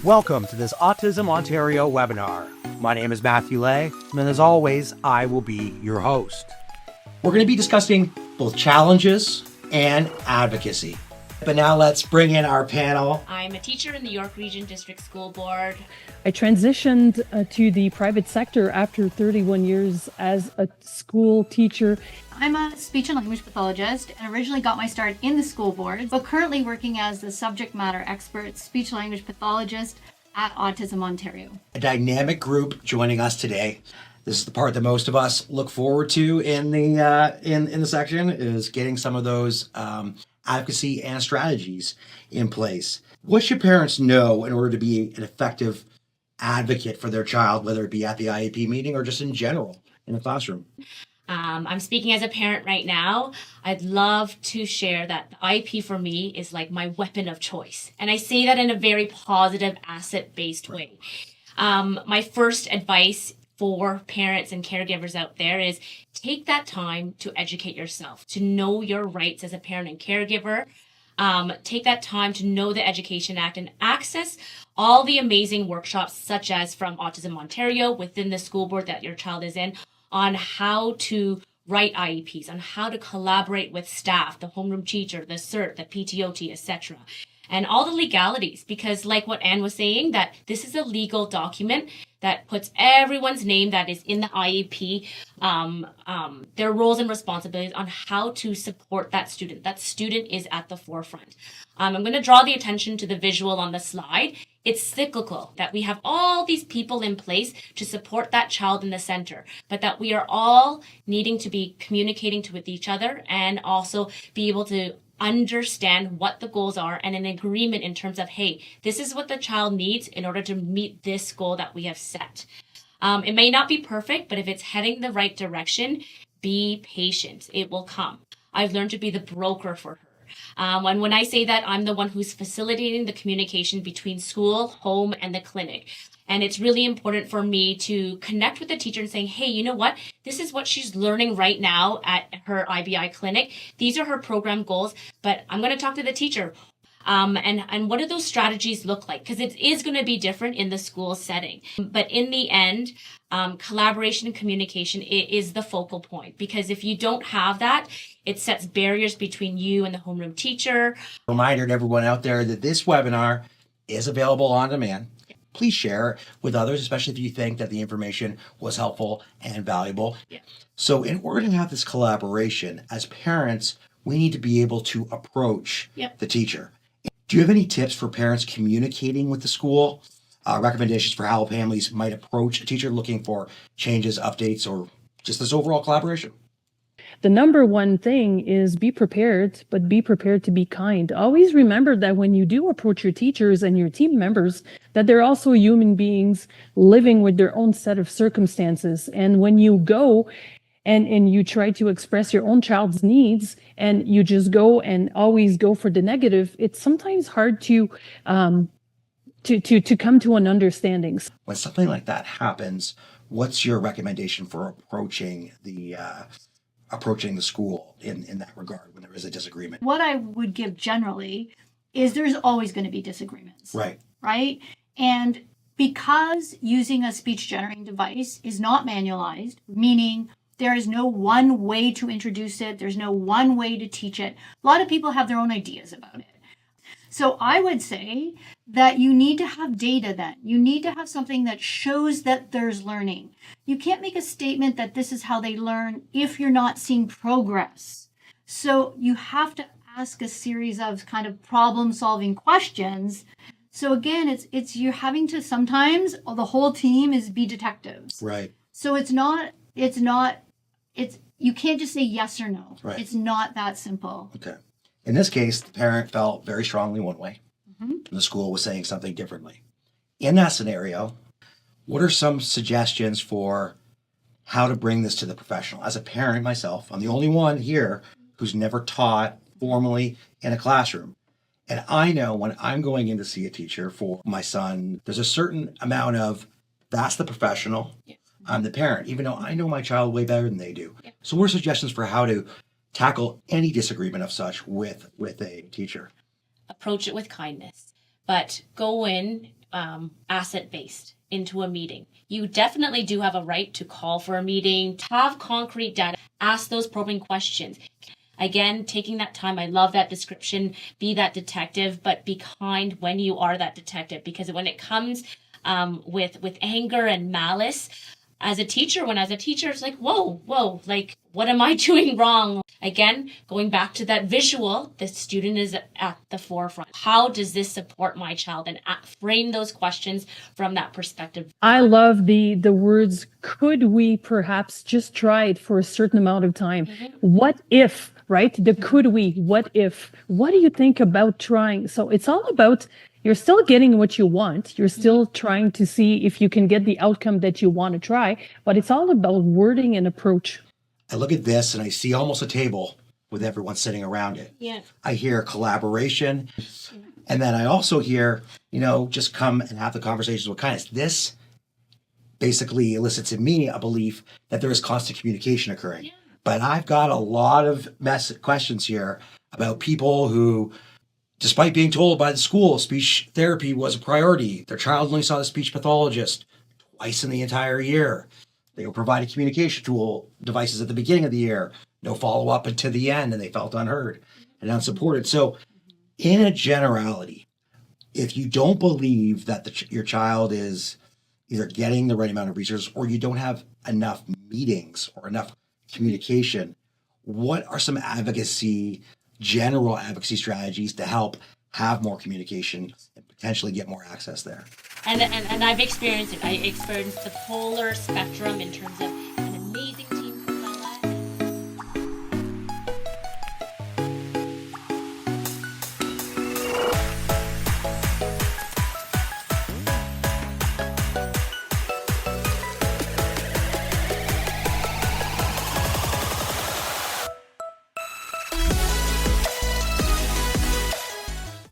Welcome to this Autism Ontario webinar. My name is Matthew Lay, and as always, I will be your host. We're going to be discussing both challenges and advocacy. But now let's bring in our panel. I'm a teacher in the York Region District School Board. I transitioned to the private sector after 31 years as a school teacher. I'm a speech and language pathologist and originally got my start in the school board, but currently working as the subject matter expert speech and language pathologist at Autism Ontario. A dynamic group joining us today. This is the part that most of us look forward to in the section, is getting some of those advocacy and strategies in place. What should parents know in order to be an effective advocate for their child, whether it be at the IEP meeting or just in general in the classroom? I'm speaking as a parent right now. I'd love to share that the IEP for me is like my weapon of choice. And I say that in a very positive, asset-based way. My first advice for parents and caregivers out there is take that time to educate yourself, to know your rights as a parent and caregiver. Take that time to know the Education Act and access all the amazing workshops, such as from Autism Ontario within the school board that your child is in, on how to write IEPs, on how to collaborate with staff, the homeroom teacher, the CERT, the PTOT, etc. And all the legalities, because like what Anne was saying, that this is a legal document that puts everyone's name that is in the IEP, their roles and responsibilities on how to support that student. That student is at the forefront. I'm going to draw the attention to the visual on the slide. It's cyclical, that we have all these people in place to support that child in the center, but that we are all needing to be communicating with each other and also be able to understand what the goals are and an agreement in terms of, hey, this is what the child needs in order to meet this goal that we have set. It may not be perfect, but if it's heading the right direction, be patient. It will come. I've learned to be the broker for her. And when I say that, I'm the one who's facilitating the communication between school, home, and the clinic. And it's really important for me to connect with the teacher and saying, hey, you know what? This is what she's learning right now at her IBI clinic. These are her program goals, but I'm going to talk to the teacher. And what do those strategies look like? Because it is going to be different in the school setting. But in the end, collaboration and communication is the focal point. Because if you don't have that, it sets barriers between you and the homeroom teacher. Reminder to everyone out there that this webinar is available on demand. Please share it with others, especially if you think that the information was helpful and valuable. Yeah. So in order to have this collaboration, as parents, we need to be able to approach the teacher. Do you have any tips for parents communicating with the school? Recommendations for how families might approach a teacher looking for changes, updates, or just this overall collaboration? The number one thing is be prepared, but be prepared to be kind. Always remember that when you do approach your teachers and your team members, that they're also human beings living with their own set of circumstances. And when you go and you try to express your own child's needs and you just go and always go for the negative, it's sometimes hard to come to an understanding. When something like that happens, what's your recommendation for approaching the school in that regard when there is a disagreement? What I would give generally is there's always going to be disagreements. Right? And because using a speech generating device is not manualized, meaning there is no one way to introduce it, there's no one way to teach it. A lot of people have their own ideas about it. So I would say that you need to have data then. You need to have something that shows that there's learning. You can't make a statement that this is how they learn if you're not seeing progress. So you have to ask a series of kind of problem-solving questions. So again, it's you're having to sometimes the whole team is be detectives. Right. So it's you can't just say yes or no. Right. It's not that simple. Okay. In this case, the parent felt very strongly one way, Mm-hmm. and the school was saying something differently. In that scenario, what are some suggestions for how to bring this to the professional? As a parent myself, I'm the only one here who's never taught formally in a classroom. And I know when I'm going in to see a teacher for my son, there's a certain amount of, that's the professional, I'm the parent, even though I know my child way better than they do. So what are suggestions for how to tackle any disagreement of such with a teacher? Approach it with kindness, but go in asset based into a meeting. You definitely do have a right to call for a meeting, to have concrete data, ask those probing questions. Again, taking that time. I love that description. Be that detective, but be kind when you are that detective, because when it comes with anger and malice, as a teacher, it's like, whoa, like, what am I doing wrong? Again, going back to that visual, the student is at the forefront. How does this support my child? And frame those questions from that perspective. I love the words, could we perhaps just try it for a certain amount of time? What if, right? The could we, what if? What do you think about trying? So it's all about, you're still getting what you want. You're still trying to see if you can get the outcome that you want to try, but it's all about wording and approach. I look at this and I see almost a table with everyone sitting around it. Yeah. I hear collaboration. And then I also hear, just come and have the conversations with kindness. This basically elicits in me a belief that there is constant communication occurring. Yeah. But I've got a lot of questions here about people who, despite being told by the school speech therapy was a priority, their child only saw the speech pathologist twice in the entire year. They were provided communication tool devices at the beginning of the year, no follow-up until the end, and they felt unheard and unsupported. So in a generality, if you don't believe that your child is either getting the right amount of resources or you don't have enough meetings or enough communication, what are some general advocacy strategies to help have more communication and potentially get more access there? And I've experienced it. I experienced the polar spectrum in terms of